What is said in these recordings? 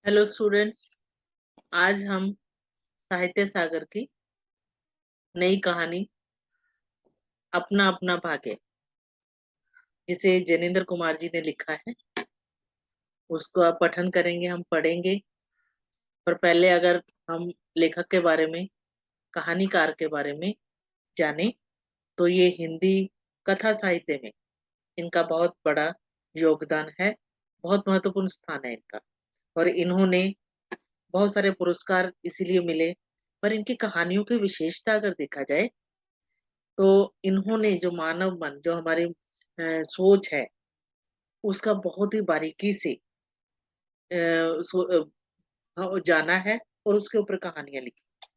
Hello students. आज हम साहित्य सागर की नई कहानी अपना अपना भाग्य, जिसे जैनेन्द्र कुमार जी ने लिखा है, उसको आप पठन करेंगे, हम पढ़ेंगे। पर पहले अगर हम लेखक के बारे में, कहानीकार के बारे में जाने, तो ये हिंदी कथा साहित्य में इनका बहुत बड़ा योगदान है, बहुत महत्वपूर्ण स्थान है इनका। और इन्होंने बहुत सारे पुरस्कार इसीलिए मिले। पर इनकी कहानियों की विशेषता अगर देखा जाए, तो इन्होंने जो मानव मन, जो हमारी सोच है, उसका बहुत ही बारीकी से जाना है और उसके ऊपर कहानियां लिखी।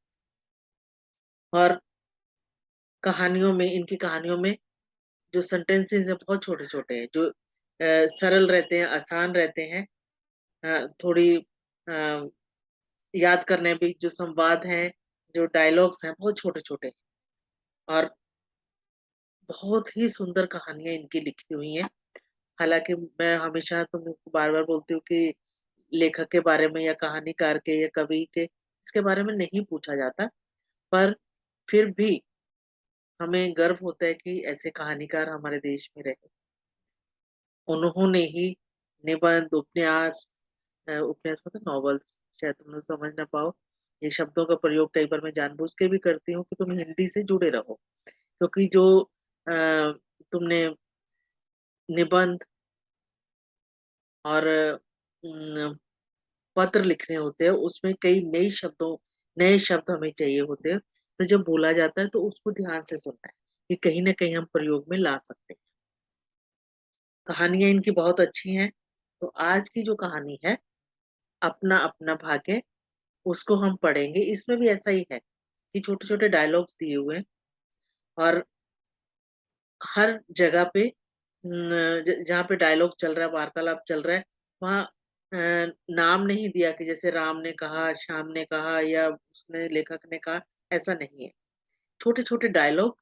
और कहानियों में, इनकी कहानियों में जो सेंटेंसेस है बहुत छोटे छोटे हैं, जो सरल रहते हैं, आसान रहते हैं। थोड़ी याद करने भी, जो संवाद हैं, जो डायलॉग्स हैं, बहुत छोटे छोटे हैं। और बहुत ही सुंदर कहानियां इनकी लिखी हुई हैं। हालांकि मैं हमेशा तुमको बार बार बोलती हूँ कि लेखक के बारे में या कहानीकार के या कवि के, इसके बारे में नहीं पूछा जाता। पर फिर भी हमें गर्व होता है कि ऐसे कहानीकार हमारे देश में रहे। उन्होंने ही निबंध, उपन्यास, उपन्यास मतलब नॉवेल्स, शायद तुम लोग समझ ना पाओ, ये शब्दों का प्रयोग कई बार मैं जानबूझ के भी करती हूँ कि तुम हिंदी से जुड़े रहो। क्योंकि जो तुमने निबंध और पत्र लिखने होते हैं, उसमें कई नए शब्द हमें चाहिए होते हैं। तो जब बोला जाता है तो उसको ध्यान से सुनना है कि कहीं ना कहीं हम प्रयोग में ला सकते हैं। कहानियां इनकी बहुत अच्छी हैं। तो आज की जो कहानी है, अपना अपना भाग्य, उसको हम पढ़ेंगे। इसमें भी ऐसा ही है कि छोटे छोटे डायलॉग्स दिए हुए हैं। और हर जगह पे जहाँ पे डायलॉग चल रहा है, वार्तालाप चल रहा है, वहाँ नाम नहीं दिया कि जैसे राम ने कहा, श्याम ने कहा या उसने, लेखक ने कहा, ऐसा नहीं है। छोटे छोटे डायलॉग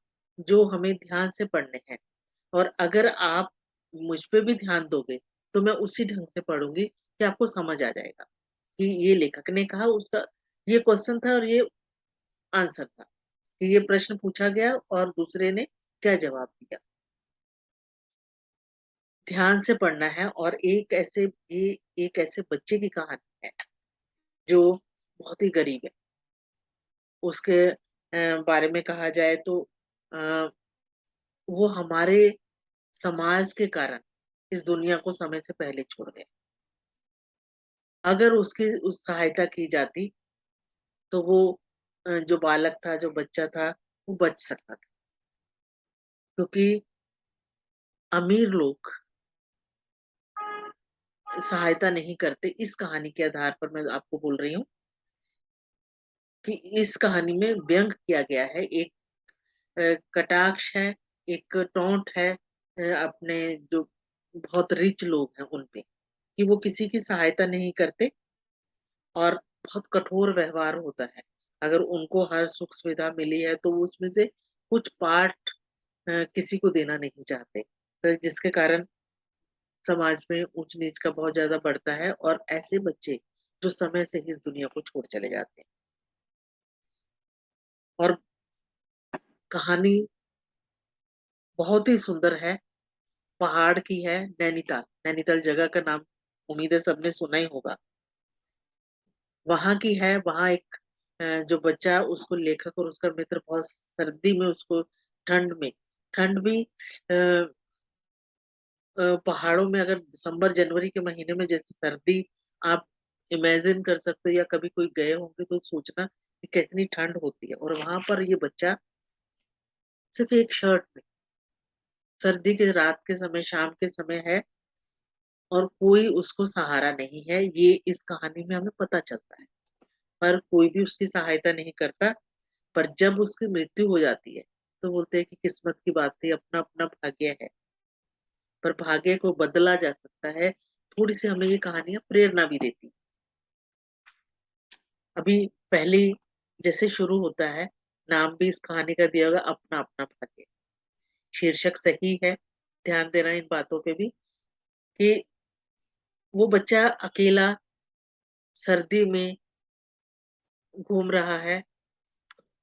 जो हमें ध्यान से पढ़ने हैं। और अगर आप मुझ पे भी ध्यान दोगे, तो मैं उसी ढंग से पढ़ूंगी कि आपको समझ आ जाएगा कि ये लेखक ने कहा, उसका ये क्वेश्चन था और ये आंसर था, कि ये प्रश्न पूछा गया और दूसरे ने क्या जवाब दिया। ध्यान से पढ़ना है। और ये एक ऐसे बच्चे की कहानी है जो बहुत ही गरीब है। उसके बारे में कहा जाए तो अ, वो हमारे समाज के कारण इस दुनिया को समय से पहले छोड़ गए। अगर उसकी उस सहायता की जाती, तो वो जो बालक था, जो बच्चा था, वो बच सकता था। क्योंकि अमीर लोग सहायता नहीं करते। इस कहानी के आधार पर मैं आपको बोल रही हूँ कि इस कहानी में व्यंग किया गया है, एक कटाक्ष है, एक टोंट है अपने जो बहुत रिच लोग हैं उन पे, कि वो किसी की सहायता नहीं करते और बहुत कठोर व्यवहार होता है। अगर उनको हर सुख सुविधा मिली है, तो वो उसमें से कुछ पार्ट किसी को देना नहीं चाहते। तो जिसके कारण समाज में ऊंच नीच का बहुत ज्यादा बढ़ता है, और ऐसे बच्चे जो समय से ही इस दुनिया को छोड़ चले जाते हैं। और कहानी बहुत ही सुंदर है। पहाड़ की है, नैनीताल, नैनीताल जगह का नाम उम्मीद है सबने सुना ही होगा। वहां की है। वहां एक जो बच्चा है, उसको लेखक और उसका मित्र बहुत सर्दी में उसको, ठंड में, ठंड भी पहाड़ों में, अगर दिसंबर जनवरी के महीने में जैसे सर्दी आप इमेजिन कर सकते हो, या कभी कोई गए होंगे तो सोचना कि कितनी ठंड होती है। और वहां पर ये बच्चा सिर्फ एक शर्ट में, सर्दी के रात के समय, शाम के समय है, और कोई उसको सहारा नहीं है। ये इस कहानी में हमें पता चलता है। पर कोई भी उसकी सहायता नहीं करता। पर जब उसकी मृत्यु हो जाती है, तो बोलते हैं कि किस्मत की बात थी, अपना अपना भाग्य है। पर भाग्य को बदला जा सकता है। थोड़ी सी हमें ये कहानियां प्रेरणा भी देती। अभी पहली जैसे शुरू होता है, नाम भी इस कहानी का दिया होगा, अपना अपना भाग्य। शीर्षक सही है, ध्यान देना इन बातों पे भी, कि वो बच्चा अकेला सर्दी में घूम रहा है।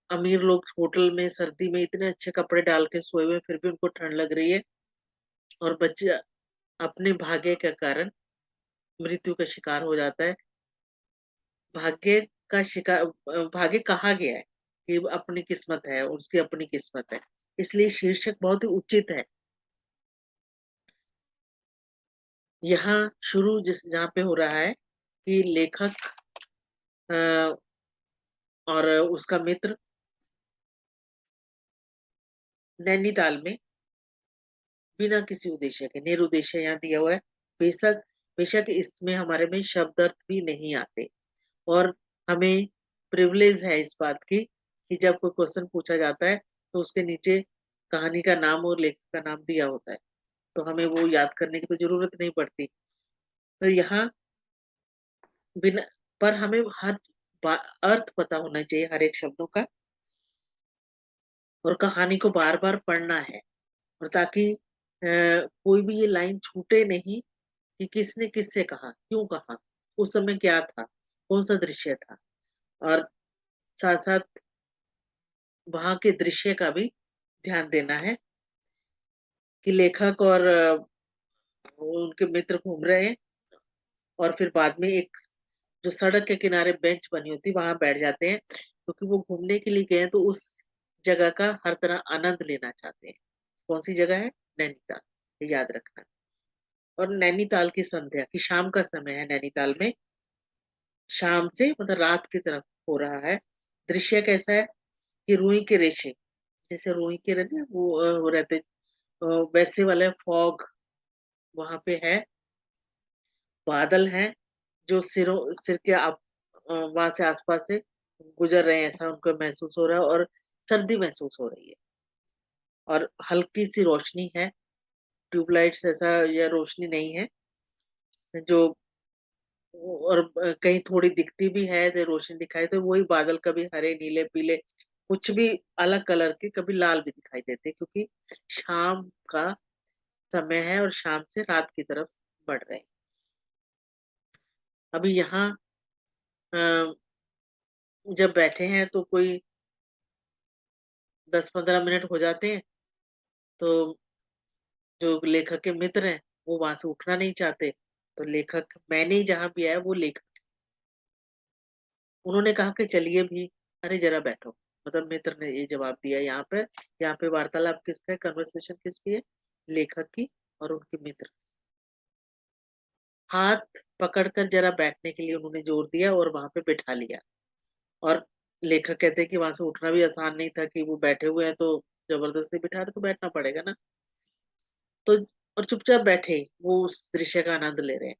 अमीर लोग होटल में सर्दी में इतने अच्छे कपड़े डाल के सोए हुए हैं, फिर भी उनको ठंड लग रही है और बच्चा अपने भाग्य के कारण मृत्यु का शिकार हो जाता है। भाग्य का शिकार भाग्य कहा गया है कि अपनी किस्मत है, उसकी अपनी किस्मत है। इसलिए शीर्षक बहुत ही उचित है। यहाँ शुरू जिस जहाँ पे हो रहा है कि लेखक अ, और उसका मित्र नैनीताल में बिना किसी उद्देश्य के, निरुद्देश्य यहाँ दिया हुआ है। बेशक बेशक इसमें हमारे में शब्द अर्थ भी नहीं आते और हमें प्रिविलेज है इस बात की कि जब कोई क्वेश्चन पूछा जाता है तो उसके नीचे कहानी का नाम और लेखक का नाम दिया होता है, तो हमें वो याद करने की तो जरूरत नहीं पड़ती। तो यहाँ बिना पर हमें अर्थ पता होना चाहिए हर एक शब्दों का और कहानी को बार बार पढ़ना है और ताकि कोई भी ये लाइन छूटे नहीं कि किसने किससे कहा, क्यों कहा, उस समय क्या था, कौन सा दृश्य था और साथ साथ वहां के दृश्य का भी ध्यान देना है कि लेखक और उनके मित्र घूम रहे हैं और फिर बाद में एक जो सड़क के किनारे बेंच बनी होती है वहां बैठ जाते हैं क्योंकि वो घूमने के लिए गए हैं तो उस जगह का हर तरह आनंद लेना चाहते हैं। कौन सी जगह है? नैनीताल, ये याद रखना। और नैनीताल की संध्या की शाम का समय है नैनीताल में, शाम से मतलब रात की तरफ हो रहा है। दृश्य कैसा है कि रुई के रेशे, जैसे रुई के रहते हैं वो वो रहते वैसे वाले फॉग वहां पे है, बादल हैं जो सिर के आप वहां से आसपास से गुजर रहे हैं ऐसा उनको महसूस हो रहा है और सर्दी महसूस हो रही है और हल्की सी रोशनी है, ट्यूबलाइट्स ऐसा या रोशनी नहीं है जो और कहीं थोड़ी दिखती भी है तो रोशनी दिखाई तो वही बादल कभी हरे नीले पीले कुछ भी अलग कलर के कभी लाल भी दिखाई देते हैं, क्योंकि शाम का समय है और शाम से रात की तरफ बढ़ रहे हैं। अभी यहाँ अ, जब बैठे हैं तो कोई 10-15 मिनट हो जाते हैं तो जो लेखक के मित्र हैं वो वहां से उठना नहीं चाहते, तो लेखक मैंने जहां भी आया वो लेखक उन्होंने कहा कि चलिए भी, अरे जरा बैठो। मतलब मित्र ने ये जवाब दिया यहाँ पे वार्तालाप किसका है, कन्वर्सेशन किसकी है? लेखक की और उनके मित्र। हाथ पकड़कर जरा बैठने के लिए उन्होंने जोर दिया और वहां पे बैठा लिया और लेखक कहते हैं कि वहां से उठना भी आसान नहीं था कि वो बैठे हुए हैं तो जबरदस्ती बिठा रहे तो बैठना पड़ेगा ना। तो और चुपचाप बैठे वो उस दृश्य का आनंद ले रहे हैं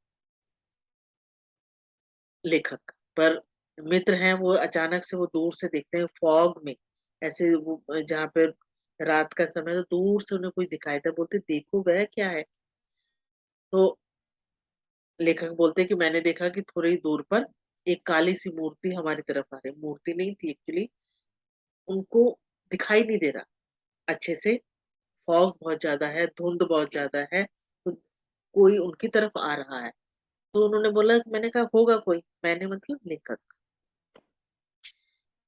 लेखक। पर मित्र हैं वो अचानक से वो दूर से देखते हैं फॉग में, ऐसे वो जहाँ पे रात का समय तो दूर से उन्हें कुछ दिखाई था, बोलते देखो वह क्या है। तो लेखक बोलते कि मैंने देखा कि थोड़ी दूर पर एक काली सी मूर्ति हमारी तरफ आ रही, मूर्ति नहीं थी एक्चुअली, उनको दिखाई नहीं दे रहा अच्छे से, फॉग बहुत ज्यादा है, धुंध बहुत ज्यादा है, तो कोई उनकी तरफ आ रहा है। तो उन्होंने बोला, मैंने कहा होगा कोई, मैंने मतलब लेखक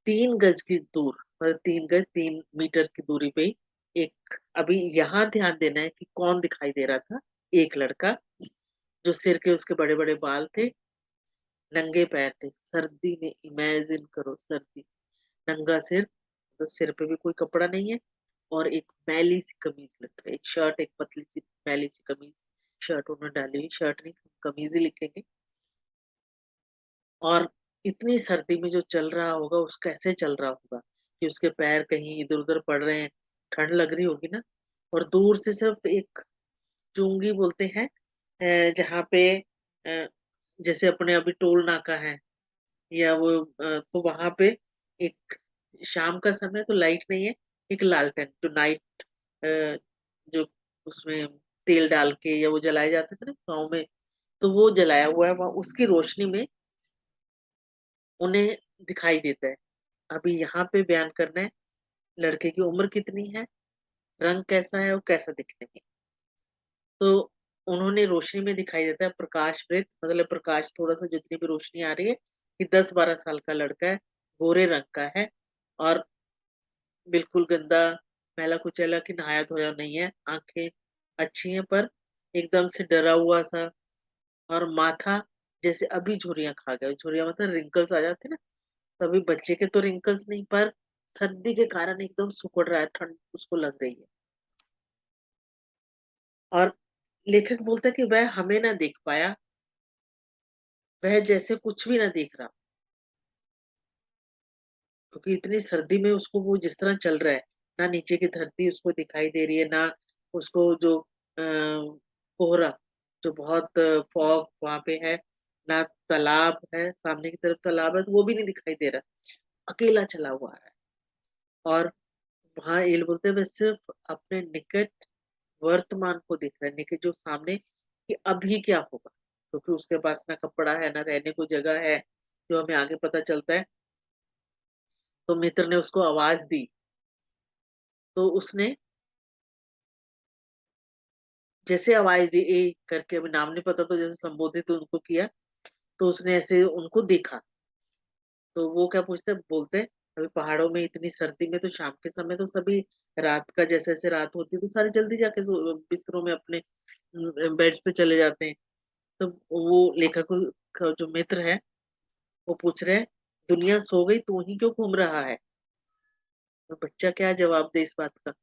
3 गज की दूर, मतलब 3 गज 3 मीटर की दूरी पे एक, अभी यहाँ ध्यान देना है कि कौन दिखाई दे रहा था। एक लड़का जो सिर के उसके बड़े बड़े बाल थे, नंगे पैर थे, सर्दी में इमेजिन करो सर्दी, नंगा सिर, तो सिर पे भी कोई कपड़ा नहीं है और एक मैली सी कमीज लग रही है, एक शर्ट, एक पतली सी मैली सी कमीज, शर्ट उन्होंने डाली हुई, शर्ट नहीं कमीज ही लिखेंगे। और इतनी सर्दी में जो चल रहा होगा उस कैसे चल रहा होगा कि उसके पैर कहीं इधर उधर पड़ रहे हैं, ठंड लग रही होगी ना। और दूर से सिर्फ एक चुंगी बोलते हैं जहाँ पे अ, जैसे अपने अभी टोल नाका है या वो तो वहां पे एक शाम का समय तो लाइट नहीं है, एक लालटेन जो नाइट जो उसमें तेल डाल के या वो जलाए जाते थे ना गाँव में, तो वो जलाया हुआ है वहां, उसकी रोशनी में उन्हें दिखाई देता है। अभी यहाँ पे बयान करना है लड़के की उम्र कितनी है, रंग कैसा है और कैसा दिखने में। तो उन्होंने रोशनी में दिखाई देता है, प्रकाश वृत्त मतलब प्रकाश थोड़ा-सा जितनी भी रोशनी आ रही है, कि 10-12 साल का लड़का है, गोरे रंग का है और बिल्कुल गंदा, मैला-कुचैला कि नहाया-धोया नहीं है, आँखें अच्छी हैं पर एकदम से डरा हुआ-सा और माथा जैसे अभी झुर्रियाँ खा गया, झुर्रियाँ मतलब रिंकल्स आ जाते हैं ना, तो अभी बच्चे के तो रिंकल्स नहीं पर सर्दी के कारण एकदम सिकुड़ रहा है, ठंड उसको लग रही है। और लेखक बोलता है कि वह हमें ना देख पाया, वह जैसे कुछ भी ना देख रहा, क्योंकि इतनी सर्दी में उसको वो जिस तरह चल रहा है, ना नीचे की धरती उसको दिखाई दे रही है, ना उसको जो कोहरा जो बहुत फॉग वहाँ पे है, ना तालाब है, सामने की तरफ तालाब है तो वो भी नहीं दिखाई दे रहा, अकेला चला हुआ है। और वहाँ ये लोग बोलते हैं वह सिर्फ अपने निकट वर्तमान को देख रहा है, निकट जो सामने कि अभी क्या होगा? क्योंकि उसके पास ना कपड़ा है, ना रहने को जगह है, जो हमें आगे पता चलता है। तो मित्र ने उसको आवाज़ दी, तो उसने जैसे आवाज़ दी ए करके अभी नाम नहीं पता तो जैसे संबोधित उनको किया, तो उसने ऐसे उनको देखा। तो वो क्या पूछते बोलते अभी पहाड़ों में इतनी सर्दी में तो शाम के समय तो सभी रात का जैसे-जैसे रात होती है तो सारे जल्दी जाके बिस्तरों में अपने बेड्स पे चले जाते हैं। तो वो लेखक का जो मित्र है, वो पूछ रहे हैं, "दुनिया सो गई, तू ही क्यों घूम रहा है?" तो बच्चा क्या जवाब दे इस बात का?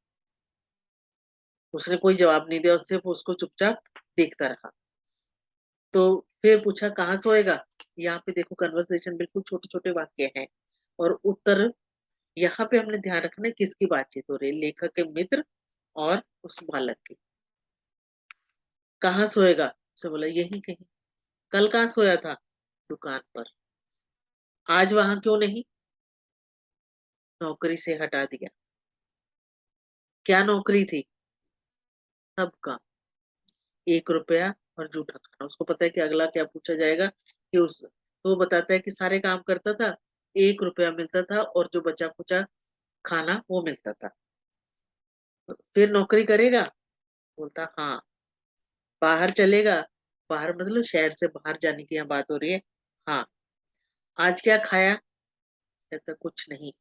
उसने कोई जवाब नहीं दिया और सिर्फ़ उसको चुपचाप देखता रहा। तो फिर पूछा, "कहाँ सोएगा?" यहाँ पे देखो कन्वर्सेशन बिल्कुल छोटे-छोटे वाक्य हैं और उत्तर यहाँ पे हमने ध्यान रखना है किसकी बातचीत हो रही है, लेखक के मित्र और उस बालक की। "कहाँ सोएगा?" उसने बोला, "यहीं कहीं।" "कल कहाँ सोया था?" "दुकान पर।" "आज वहाँ क्यों नहीं?" "नौकरी से हटा दिया।" "क्या नौकरी थी?" "सबका।" ₹1 और जूठा खाना। उसको पता है कि अगला क्या पूछा जाएगा कि उस तो वो बताता है कि सारे काम करता था, ₹1 मिलता था और जो बचा-खुचा खाना वो मिलता था। "फिर नौकरी करेगा?" बोलता, "हाँ।" "बाहर चलेगा?" बाहर मतलब शहर से बाहर जाने की यहाँ बात हो रही है। "हाँ।" "आज क्या खाया?" कहता, "कुछ नहीं।"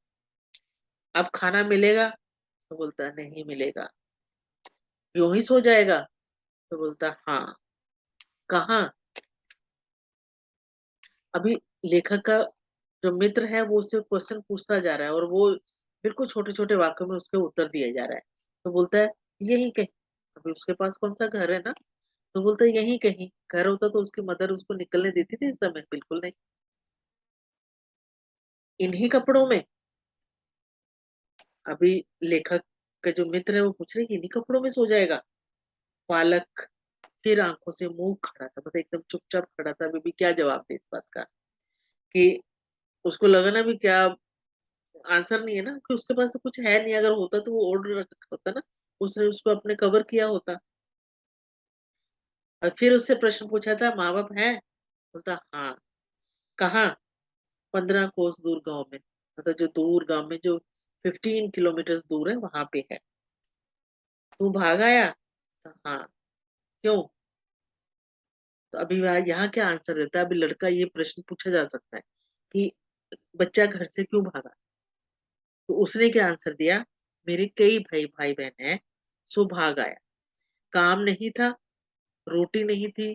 "अब खाना मिलेगा?" तो बोलता, "नहीं मिलेगा।" "यूँ ही सो जाएगा?" तो बोलता, "हाँ।" "कहाँ?" अभी लेखक का जो मित्र है वो उससे क्वेश्चन पूछता जा रहा है और वो बिल्कुल छोटे-छोटे वाक्यों में उसके उत्तर दिए जा रहा है। तो बोलता है, "यहीं कहीं।" अभी उसके पास कौन-सा घर है ना? तो बोलता है, "यहीं कहीं।" घर होता तो उसकी मदर उसको निकलने देती थी इस समय? बिल्कुल नहीं। "इन्हीं कपड़ों में?" अभी लेखक का जो मित्र है वो पूछ रहे हैं कि इन्हीं कपड़ों में सो जाएगा? बालक फिर आँखों से मुँह खड़ा था, मतलब एकदम चुपचाप खड़ा था, अभी भी क्या जवाब दे इस बात का? कि उसको लगा ना भी क्या आंसर नहीं है ना कि उसके पास तो कुछ है नहीं, अगर होता तो वो ओढ़ रखा होता ना, उसने उसको अपने कवर किया होता। और फिर उससे प्रश्न पूछा था, "माँ-बाप हैं?" बोलता, "हाँ।" "कहाँ?" 15 कोस दूर गाँव में, मतलब जो दूर गाँव में जो 15 किलोमीटर्स दूर है, वहाँ पे है। "तू भाग आया?" "हाँ।" "क्यों?" तो अभी वह यहाँ क्या आंसर देता है? अभी लड़का ये प्रश्न पूछा जा सकता है कि बच्चा घर से क्यों भागा? तो उसने क्या आंसर दिया? "मेरे कई भाई-बहन हैं, सो भाग आया। काम नहीं था, रोटी नहीं थी,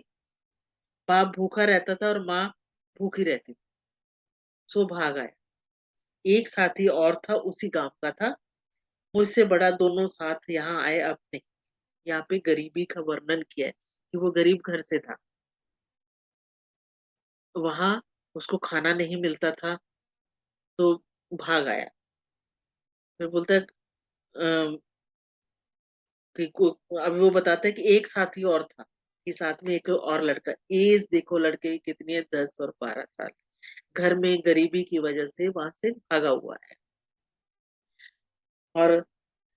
बाप भूखा रहता था और माँ भूखी रहती थी, सो भाग आया। एक साथी और था, उसी गाँव का था, मुझसे बड़ा दोनों साथ यहाँ आए अब नहीं।" यहाँ पे गरीबी का वर्णन किया है कि वो गरीब घर से था। वहाँ उसको खाना नहीं मिलता था, तो भाग आया। फिर बोलता है कि को अभी वो बताता है कि एक साथी और था, कि साथ में एक और लड़का, ऐज देखो लड़के की कितनी है, 10 और 12 साल। घर में गरीबी की वजह से वहाँ से भागा हुआ है और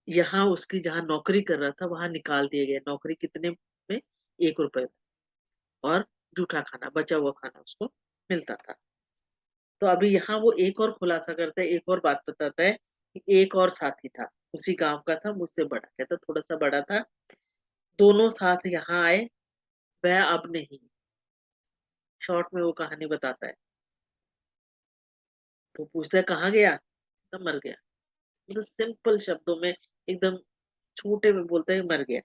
यहाँ उसकी जहाँ नौकरी कर रहा था वहाँ निकाल दिया गया। नौकरी कितने में? ₹1 और जूठा खाना, बचा हुआ खाना उसको मिलता था। तो अभी यहाँ वो एक और खुलासा करता है, एक और बात बताता है कि एक और साथी था, उसी गाँव का था, मुझसे बड़ा, कहता थोड़ा-सा बड़ा था। दोनों साथ यहाँ आए वह अब नहीं। शॉर्ट में वो कहानी बताता है। तो पूछता है कहाँ गया? तो मर गया। मतलब सिंपल शब्दों में, एकदम छोटे में बोलता है मर गया।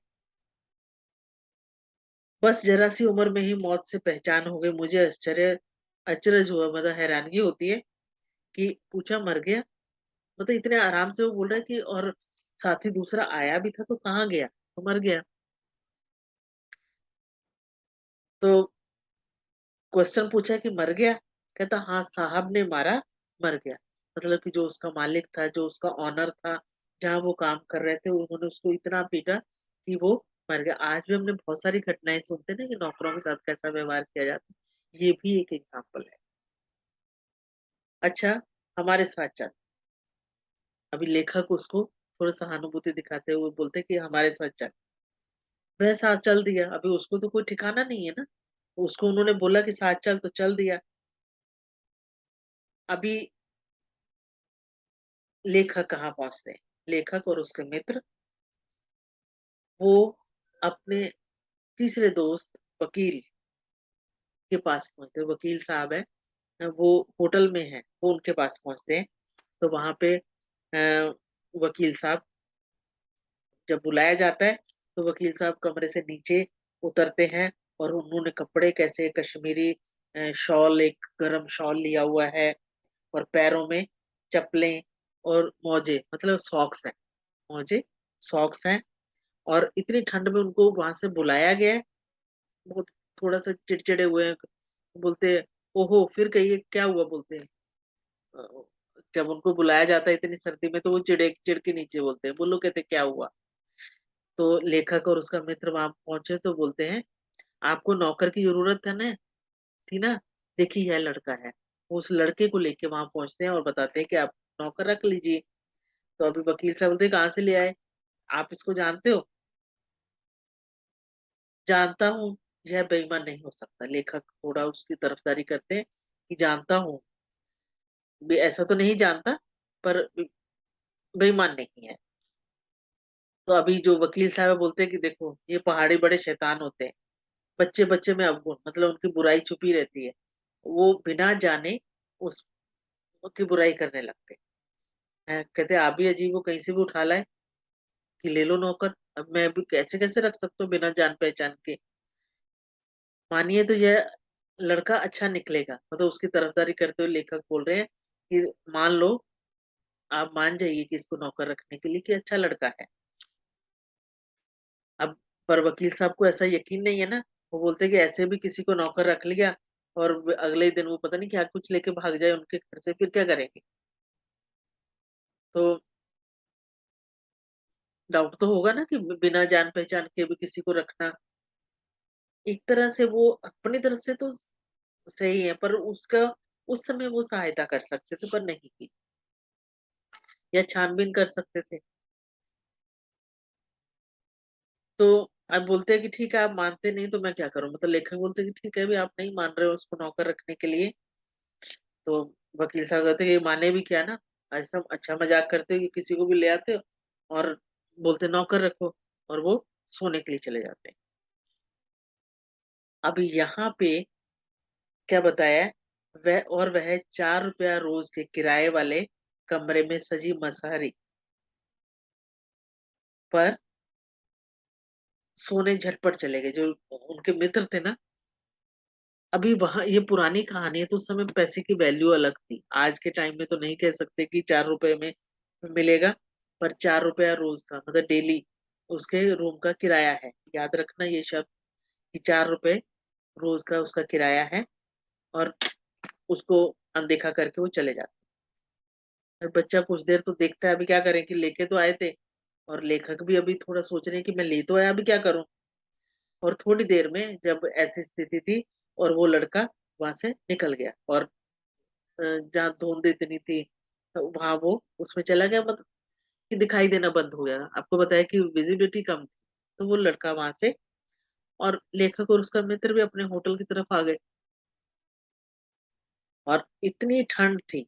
बस जरा सी उम्र में ही मौत से पहचान हो गई। मुझे अचरज हुआ, मतलब हैरानगी होती है कि पूछा मर गया, मतलब इतने आराम से वो बोल रहा है कि, और साथी दूसरा आया भी था तो कहाँ गया? तो मर गया। तो क्वेश्चन पूछा कि मर गया? कहता हाँ साहब ने मारा, मर गया। मतलब कि जो उसका मालिक था, जो उसका ऑनर था, जहाँ वो काम कर रहे थे, उन्होंने उसको इतना पीटा कि वो मर गया। आज भी हमने बहुत सारी घटनाएं सुनते हैं ना कि नौकरों के साथ कैसा व्यवहार किया जाता है। ये भी एक एग्जाम्पल है। अच्छा, हमारे साथ चल। अभी लेखक उसको थोड़ा सहानुभूति दिखाते हुए बोलते कि हमारे साथ चल। वह साथ चल दिया। अभी उसको तो कोई ठिकाना नहीं है ना। उसको उन्होंने बोला कि साथ चल तो चल दिया। अभी लेखक कहाँ पहुंचते हैं? लेखक और उसके मित्र, वो अपने तीसरे दोस्त वकील के पास पहुंचते हैं। वकील साहब है, वो होटल में है, वो उनके पास पहुंचते हैं। तो वहां पे वकील साहब जब बुलाया जाता है, तो वकील साहब कमरे से नीचे उतरते हैं। और उन्होंने कपड़े कैसे कश्मीरी शॉल, एक गरम शॉल लिया हुआ है, और पैरों में चप्पलें और मोजे, मतलब सॉक्स हैं। मोजे, सॉक्स हैं। और इतनी ठंड में उनको वहां से बुलाया गया है। बहुत थोड़ा सा चिड़चिड़े हुए हैं। बोलते हैं ओहो, फिर कहिए क्या हुआ? बोलते हैं अ, जब उनको बुलाया जाता है इतनी सर्दी में, तो वो चिड़े चिड़ के नीचे बोलते हैं। बोलो, कहते क्या हुआ? तो लेखक और उसका मित्र वहां पहुंचे तो बोलते हैं आपको नौकर की जरूरत है ना, थी ना, देखिए यह लड़का है। वो उस लड़के को लेके वहां पहुंचते हैं और बताते हैं कि आप नौकर रख लीजिए। तो अभी वकील साहब बोलते हैं, कहाँ से ले आए? आप इसको जानते हो? जानता हूँ, यह बेईमान नहीं हो सकता। लेखक थोड़ा उसकी तरफदारी करते हैं कि जानता हूँ, ऐसा तो नहीं जानता, पर बेईमान नहीं है। तो अभी जो वकील साहब बोलते हैं कि देखो ये पहाड़ी बड़े शैतान होते हैं, बच्चे बच्चे में अवगुण, मतलब उनकी बुराई छुपी रहती है। वो बिना जाने उस की बुराई करने लगते हैं। कहते आप भी अजीब हो, कहीं से भी उठा लाए कि ले लो नौकर। अब मैं भी कैसे कैसे रख सकता हूँ बिना जान पहचान के? मानिए तो यह लड़का अच्छा निकलेगा, मतलब उसकी तरफदारी करते हुए लेखक बोल रहे हैं कि मान लो, आप मान जाइए कि इसको नौकर रखने के लिए कि अच्छा लड़का है। अब पर वकील साहब को ऐसा यकीन नहीं है ना। वो बोलते हैं कि ऐसे भी किसी को नौकर रख लिया और अगले ही दिन वो पता नहीं क्या कुछ लेके भाग जाए उनके घर से, फिर क्या करेंगे? तो डाउट तो होगा ना कि बिना जान पहचान के भी किसी को रखना। एक तरह से वो अपनी तरफ से तो सही है, पर उसका उस समय वो सहायता कर सकते थे पर नहीं की, या छानबीन कर सकते थे। तो अब बोलते हैं कि ठीक है, आप मानते नहीं तो मैं क्या करूं? मतलब लेखक बोलते हैं कि ठीक है, अभी आप नहीं मान रहे हो उसको नौकर रखने के लिए। तो वकील साहब कहते हैं कि माने भी क्या ना, अच्छा अच्छा मजाक करते हो कि किसी को भी ले आते हो और बोलते नौकर रखो, और वो सोने के लिए चले जाते हैं। अभी यहाँ पे क्या बताया है? वह 4 रुपया रोज के किराए वाले कमरे में सजी मसहरी पर सोने झटपट चले गए। जो उनके मित्र थे ना, अभी वहां ये पुरानी कहानी है, तो उस समय पैसे की वैल्यू अलग थी। आज के टाइम में तो नहीं कह सकते कि 4 रुपए में मिलेगा, पर 4 रुपया रोज का, मतलब डेली उसके रूम का किराया है। याद रखना ये शब्द कि 4 रुपए रोज का उसका किराया है। और उसको अनदेखा करके वो चले जाते हैं। बच्चा कुछ देर तो देखता है, अभी क्या करें कि लेके तो आए थे, और लेखक भी अभी थोड़ा सोच रहे हैं कि मैं ले तो आया, अभी क्या करूं? और थोड़ी देर में जब ऐसी स्थिति थी, और वो लड़का वहां से निकल गया, और जहाँ धुंध इतनी थी, तो वहां वो उसमें चला गया, मतलब कि दिखाई देना बंद हो गया। आपको बताया कि विजिबिलिटी कम थी। तो वो लड़का वहां से, और लेखक और उसका मित्र भी अपने होटल की तरफ आ गए। और इतनी ठंड थी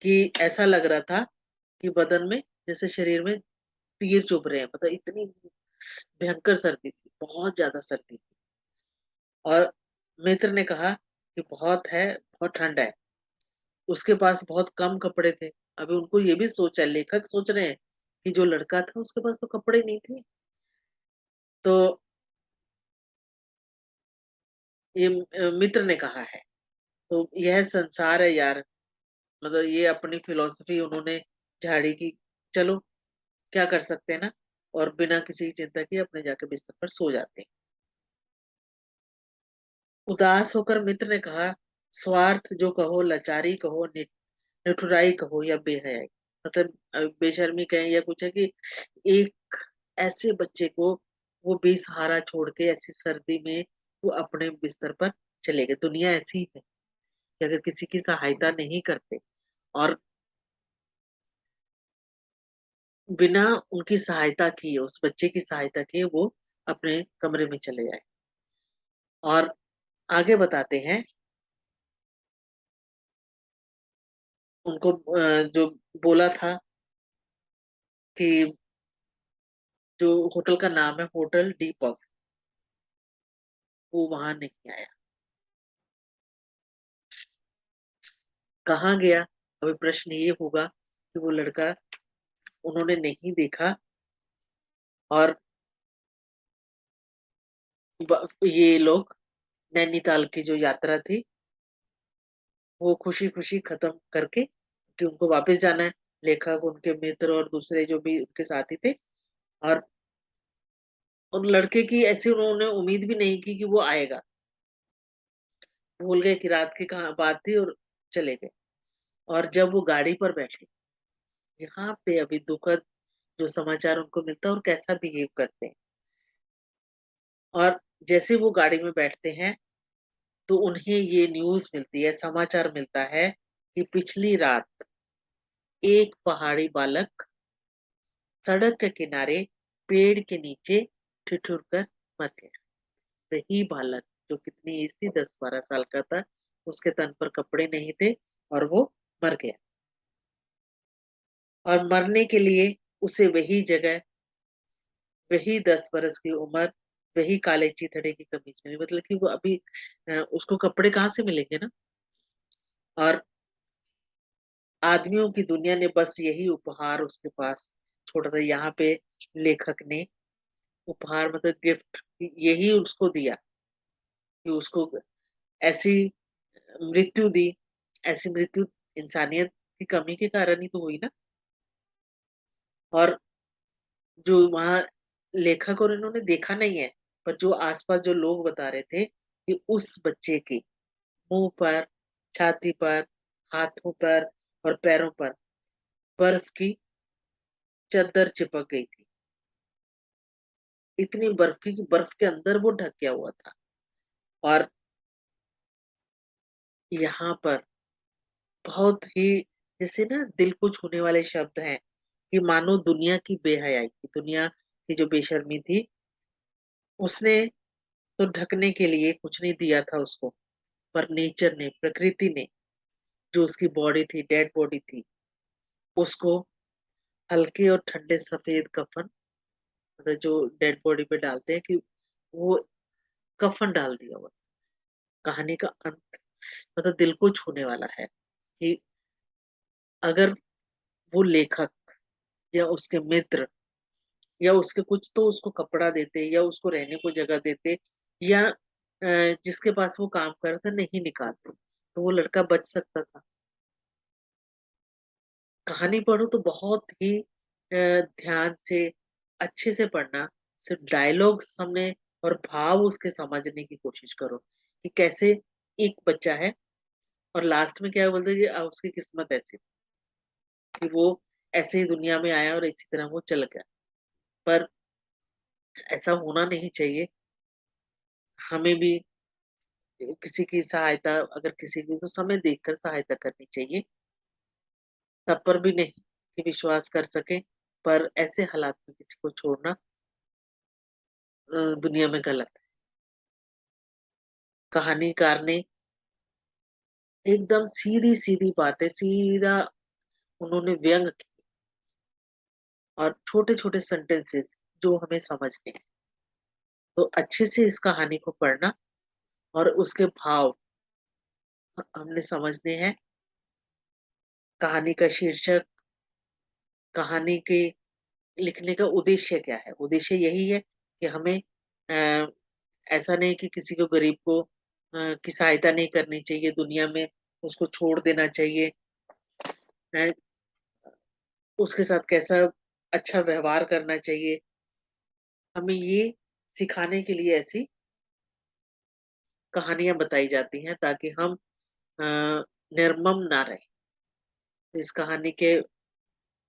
कि ऐसा लग रहा था कि बदन में, जैसे शरीर में तीर चुभ रहे हैं, मतलब इतनी भयंकर सर्दी थी। बहुत ज़्यादा सर्दी थी और मित्र ने कहा कि बहुत है, बहुत ठंड है। उसके पास बहुत कम कपड़े थे। अभी उनको ये भी सोचा लेखक सोच रहे हैं कि जो लड़का था उसके पास तो कपड़े नहीं थे। तो ये मित्र ने कहा है। तो यह संसार है यार, मतलब ये अपनी फिलॉसफी उन्होंने झाड़ी की। चलो क्या कर सकते हैं ना, और बिना किसी चिंता के अपने जाके बिस्तर पर सो जाते हैं। उदास होकर मित्र ने कहा, स्वार्थ जो कहो, लाचारी कहो, निठुराई कहो या बेहयाई, मतलब बेशर्मी कहें या कुछ है कि एक ऐसे बच्चे को वो बेसहारा छोड़ के ऐसी सर्दी में वो अपने बिस्तर पर चले गए। दुनिया ऐसी है कि अगर किसी की सहायता नहीं करते और बिना उनकी सहायता किए, उस बच्चे की सहायता किए वो अपने कमरे में चले जाए। और आगे बताते हैं, उनको जो बोला था कि जो होटल का नाम है होटल डी पफ, वो वहां नहीं आया। कहाँ गया? अभी प्रश्न ये होगा कि वो लड़का उन्होंने नहीं देखा और ये लोग नैनीताल की जो यात्रा थी वो खुशी खुशी खत्म करके, कि उनको वापस जाना है, लेखक, उनके मित्र और दूसरे जो भी उनके साथी थे। और उन लड़के की ऐसी उन्होंने उम्मीद भी नहीं की कि वो आएगा। भूल गए कि रात की कहाँ बात थी और चले गए। और जब वो गाड़ी पर बैठे, यहाँ पे अभी दुखद जो समाचार उनको मिलता है और कैसा बिहेव करते हैं। और जैसे वो गाड़ी में बैठते हैं तो उन्हें ये न्यूज़ मिलती है, समाचार मिलता है कि पिछली रात एक पहाड़ी बालक सड़क के किनारे पेड़ के नीचे ठिठुर कर मर गया। वही बालक जो कितनी एज थी, 10-12 साल का था, उसके तन पर कपड़े नहीं थे और वो मर गया। और मरने के लिए उसे वही जगह, वही 10 बरस की उम्र, वही काले चिथड़े की कमीज मिली, मतलब कि वो अभी उसको कपड़े कहाँ से मिलेंगे ना। और आदमियों की दुनिया ने बस यही उपहार उसके पास छोड़ा था। यहाँ पे लेखक ने उपहार मतलब गिफ्ट यही उसको दिया कि उसको ऐसी मृत्यु दी। ऐसी मृत्यु इंसानियत की कमी के कारण ही तो हुई ना। और जो वहाँ लेखक और इन्होंने देखा नहीं है, पर जो आसपास जो लोग बता रहे थे कि उस बच्चे के मुंह पर, छाती पर, हाथों पर और पैरों पर बर्फ की चद्दर चिपक गई थी। इतनी बर्फ की कि बर्फ के अंदर वो ढक गया हुआ था। और यहाँ पर बहुत ही जैसे ना दिल को छूने वाले शब्द हैं कि मानो दुनिया की बेहयाई की, दुनिया की जो बेशर्मी थी, उसने तो ढकने के लिए कुछ नहीं दिया था उसको, पर नेचर ने, प्रकृति ने, जो उसकी बॉडी थी, डेड बॉडी थी, उसको हल्के और ठंडे सफेद कफन, मतलब जो डेड बॉडी पे डालते हैं कि वो कफन डाल दिया हुआ। कहानी का अंत मतलब दिल को छूने वाला है कि अगर वो लेखक या उसके मित्र या उसके कुछ तो उसको कपड़ा देते या उसको रहने को जगह देते, या जिसके पास वो काम कर रहा था नहीं निकालते, तो वो लड़का बच सकता था। कहानी पढ़ो तो बहुत ही ध्यान से, अच्छे से पढ़ना, सिर्फ डायलॉग्स हमने और भाव उसके समझने की कोशिश करो कि कैसे एक बच्चा है और लास्ट में क्या बोलते हैं कि उसकी किस्मत ऐसी थी कि वो ऐसे ही दुनिया में आया और इसी तरह वो चल गया। पर ऐसा होना नहीं चाहिए। हमें भी किसी की सहायता, अगर किसी की तो समय देखकर सहायता करनी चाहिए, तब पर भी नहीं कि विश्वास कर सके। पर ऐसे हालात में किसी को छोड़ना दुनिया में गलत है। कहानीकार ने एकदम सीधी सीधी बातें, सीधा उन्होंने व्यंग की और छोटे छोटे सेंटेंसेस जो हमें समझने हैं। तो अच्छे से इस कहानी को पढ़ना और उसके भाव हमने समझने हैं। कहानी का शीर्षक, कहानी के लिखने का उद्देश्य क्या है? उद्देश्य यही है कि हमें अ, ऐसा नहीं कि किसी को गरीब को की सहायता नहीं करनी चाहिए दुनिया में, उसको छोड़ देना चाहिए। हैं? उसके साथ कैसा अच्छा व्यवहार करना चाहिए। हमें ये सिखाने के लिए ऐसी कहानियाँ बताई जाती हैं ताकि हम अ, निर्मम ना रहें। तो इस कहानी के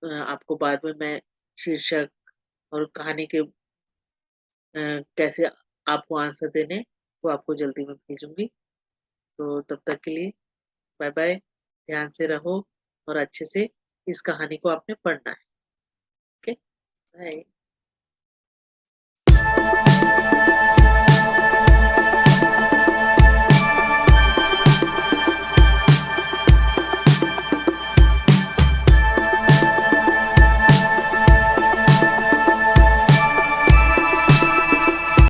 आपको बाद में मैं शीर्षक और कहानी के कैसे आपको आंसर देने वो आपको जल्दी में भेजूँगी। तो तब तक के लिए बाय-बाय, ध्यान से रहो और अच्छे से इस कहानी को आपने पढ़ना है, ओके? बाय।